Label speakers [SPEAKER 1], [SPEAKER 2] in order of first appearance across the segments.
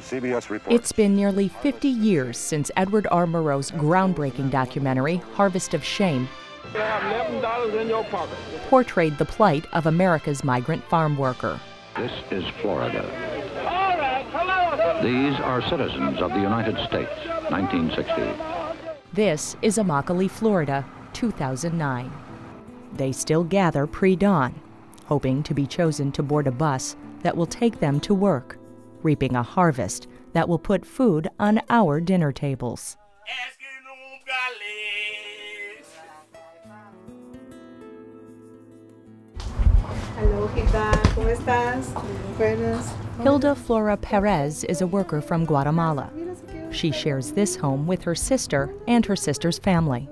[SPEAKER 1] CBS report.
[SPEAKER 2] It's been nearly 50 years since Edward R. Murrow's groundbreaking documentary, Harvest of Shame,
[SPEAKER 3] You have $11 in your pocket.
[SPEAKER 2] portrayed the plight of America's migrant farm worker.
[SPEAKER 4] This is Florida.
[SPEAKER 3] All right, hello.
[SPEAKER 4] These are citizens of the United States, 1960.
[SPEAKER 2] This is Immokalee, Florida, 2009. They still gather pre-dawn, hoping to be chosen to board a bus that will take them to work, reaping a harvest that will put food on our dinner tables.
[SPEAKER 5] Hello, Hilda. ¿Cómo estás? Buenas.
[SPEAKER 2] Hilda Flora Perez is a worker from Guatemala. She shares this home with her sister and her sister's family.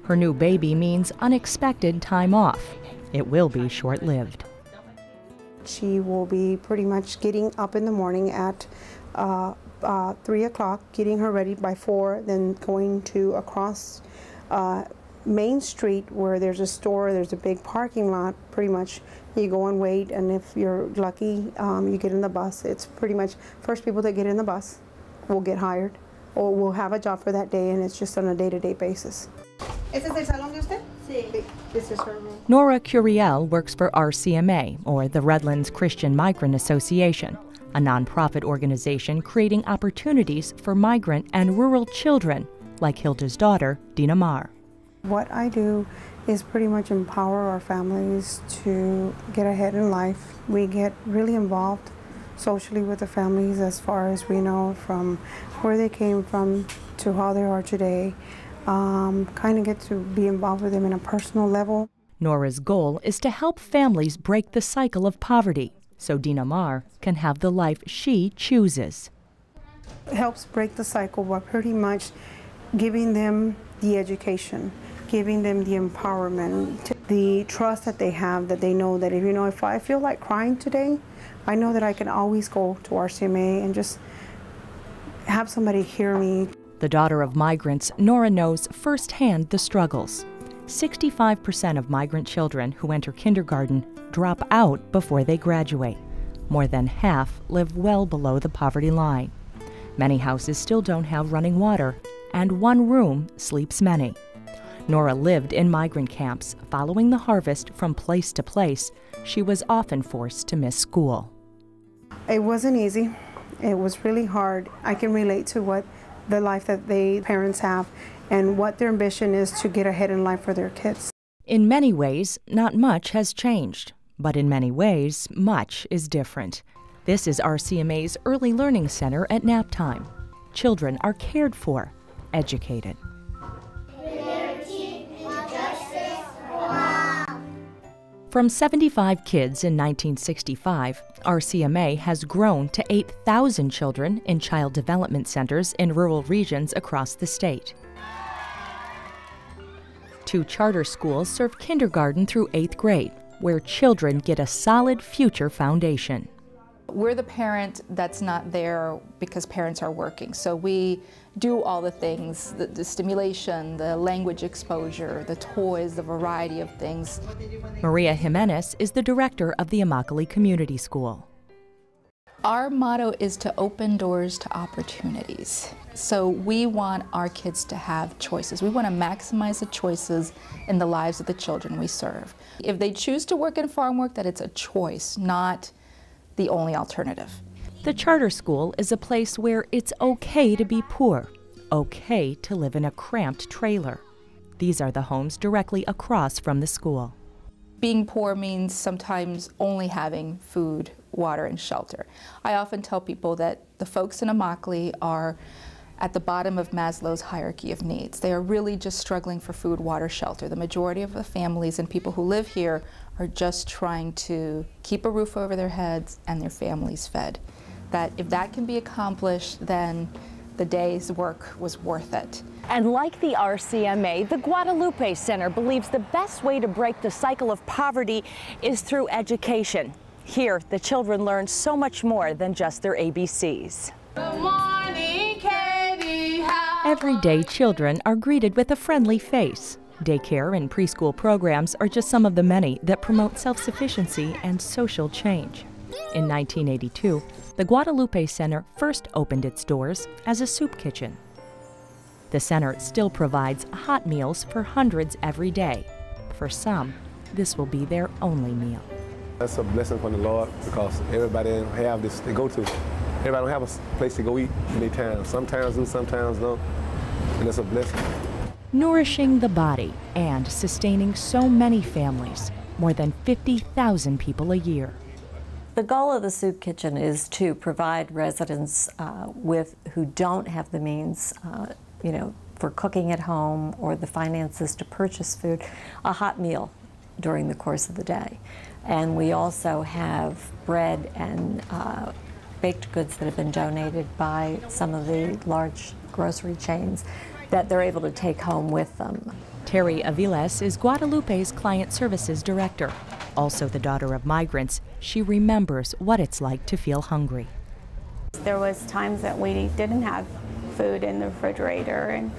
[SPEAKER 2] Her new baby means unexpected time off. It will be short-lived.
[SPEAKER 5] She will be pretty much getting up in the morning at 3 o'clock, getting her ready by 4, then going to across Main Street where there's a store, there's a big parking lot. Pretty much you go and wait, and if you're lucky, you get in the bus. It's pretty much first people that get in the bus will get hired or will have a job for that day, and it's just on a day-to-day basis. ¿Este es el salón de usted? Sí. This is her room.
[SPEAKER 2] Nora Curiel works for RCMA, or the Redlands Christian Migrant Association, a nonprofit organization creating opportunities for migrant and rural children, like Hilda's daughter, Dina Mar.
[SPEAKER 5] What I do is pretty much empower our families to get ahead in life. We get really involved socially with the families as far as we know, from where they came from to how they are today. Kind of get to be involved with them in a personal level.
[SPEAKER 2] Nora's goal is to help families break the cycle of poverty so Dina Mar can have the life she chooses.
[SPEAKER 5] It helps break the cycle by pretty much giving them the education, giving them the empowerment, the trust that they have, that they know that if I feel like crying today, I know that I can always go to RCMA and just have somebody hear me.
[SPEAKER 2] The daughter of migrants, Nora knows firsthand the struggles. 65% of migrant children who enter kindergarten drop out before they graduate. More than half live well below the poverty line. Many houses still don't have running water, and one room sleeps many. Nora lived in migrant camps. Following the harvest from place to place, she was often forced to miss school.
[SPEAKER 5] It wasn't easy. It was really hard. I can relate to what the life that parents have and what their ambition is to get ahead in life for their kids.
[SPEAKER 2] In many ways, not much has changed, but in many ways, much is different. This is RCMA's Early Learning Center at nap time. Children are cared for, educated. From 75 kids in 1965, RCMA has grown to 8,000 children in child development centers in rural regions across the state. 2 charter schools serve kindergarten through 8th grade, where children get a solid future foundation.
[SPEAKER 6] We're the parent that's not there because parents are working. So we do all the things, the stimulation, the language exposure, the toys, the variety of things.
[SPEAKER 2] Maria Jimenez is the director of the Immokalee Community School.
[SPEAKER 6] Our motto is to open doors to opportunities. So we want our kids to have choices. We want to maximize the choices in the lives of the children we serve. If they choose to work in farm work, that it's a choice, not the only alternative.
[SPEAKER 2] The charter school is a place where it's okay to be poor, okay to live in a cramped trailer. These are the homes directly across from the school.
[SPEAKER 6] Being poor means sometimes only having food, water, and shelter. I often tell people that the folks in Immokalee are at the bottom of Maslow's hierarchy of needs. They are really just struggling for food, water, shelter. The majority of the families and people who live here are just trying to keep a roof over their heads and their families fed. That if that can be accomplished, then the day's work was worth it.
[SPEAKER 7] And like the RCMA, the Guadalupe Center believes the best way to break the cycle of poverty is through education. Here, the children learn so much more than just their ABCs.
[SPEAKER 8] Good morning, Katie.
[SPEAKER 2] Every day, children are greeted with a friendly face. Daycare and preschool programs are just some of the many that promote self-sufficiency and social change. In 1982, the Guadalupe Center first opened its doors as a soup kitchen. The center still provides hot meals for hundreds every day. For some, this will be their only meal.
[SPEAKER 1] That's a blessing from the Lord because everybody don't have this to go to. Everybody don't have a place to go eat in their town. Sometimes do, sometimes don't, and it's a blessing.
[SPEAKER 2] Nourishing the body and sustaining so many families, more than 50,000 people a year.
[SPEAKER 9] The goal of the soup kitchen is to provide residents who don't have the means, for cooking at home or the finances to purchase food, a hot meal during the course of the day. And we also have bread and baked goods that have been donated by some of the large grocery chains that they're able to take home with them.
[SPEAKER 2] Terry Aviles is Guadalupe's Client Services Director. Also the daughter of migrants, she remembers what it's like to feel hungry.
[SPEAKER 10] There was times that we didn't have food in the refrigerator, and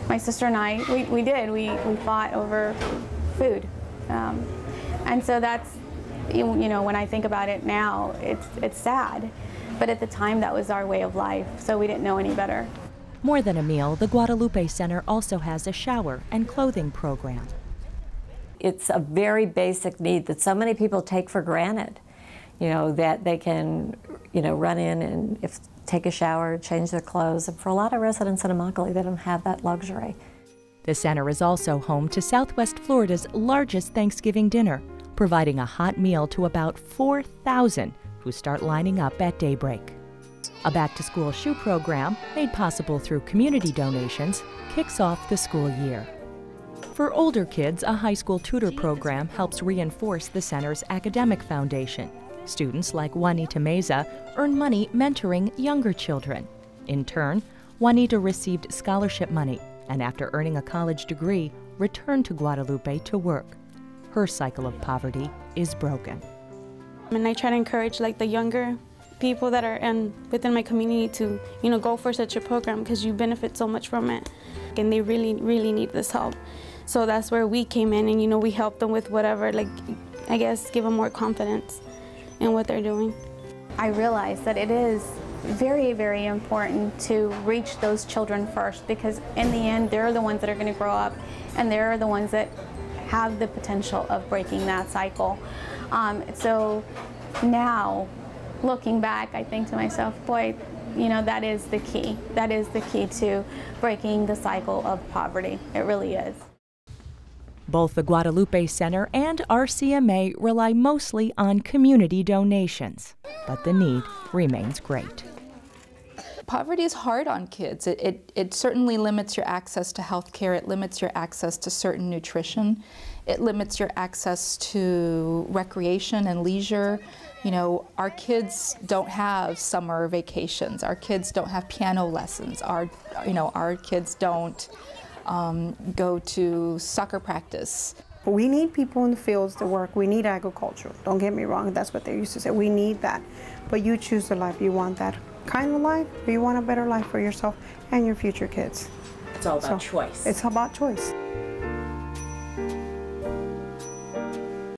[SPEAKER 10] my sister and I, we fought over food. And so that's, when I think about it now, it's sad. But at the time, that was our way of life, so we didn't know any better.
[SPEAKER 2] More than a meal, the Guadalupe Center also has a shower and clothing program.
[SPEAKER 9] It's a very basic need that so many people take for granted, that they can, run in and take a shower, change their clothes. And for a lot of residents in Immokalee, they don't have that luxury.
[SPEAKER 2] The center is also home to Southwest Florida's largest Thanksgiving dinner, providing a hot meal to about 4,000 who start lining up at daybreak. A back-to-school shoe program, made possible through community donations, kicks off the school year. For older kids, a high school tutor program helps reinforce the center's academic foundation. Students like Juanita Meza earn money mentoring younger children. In turn, Juanita received scholarship money and after earning a college degree, returned to Guadalupe to work. Her cycle of poverty is broken.
[SPEAKER 11] And I try to encourage the younger people that are within my community to, go for such a program because you benefit so much from it. And they really, really need this help. So that's where we came in and, we helped them with whatever, I guess, give them more confidence in what they're doing.
[SPEAKER 10] I realized that it is very, very important to reach those children first because in the end, they're the ones that are going to grow up and they're the ones that have the potential of breaking that cycle. So now, looking back, I think to myself, boy, that is the key. That is the key to breaking the cycle of poverty. It really is.
[SPEAKER 2] Both the Guadalupe Center and RCMA rely mostly on community donations, but the need remains great.
[SPEAKER 6] Poverty is hard on kids. It certainly limits your access to health care. It limits your access to certain nutrition. It limits your access to recreation and leisure. Our kids don't have summer vacations. Our kids don't have piano lessons. Our kids don't go to soccer practice.
[SPEAKER 5] We need people in the fields to work. We need agriculture. Don't get me wrong, that's what they used to say. We need that. But you choose the life you want, that kind of life, or you want a better life for yourself and your future kids.
[SPEAKER 7] It's all about choice.
[SPEAKER 5] It's about choice.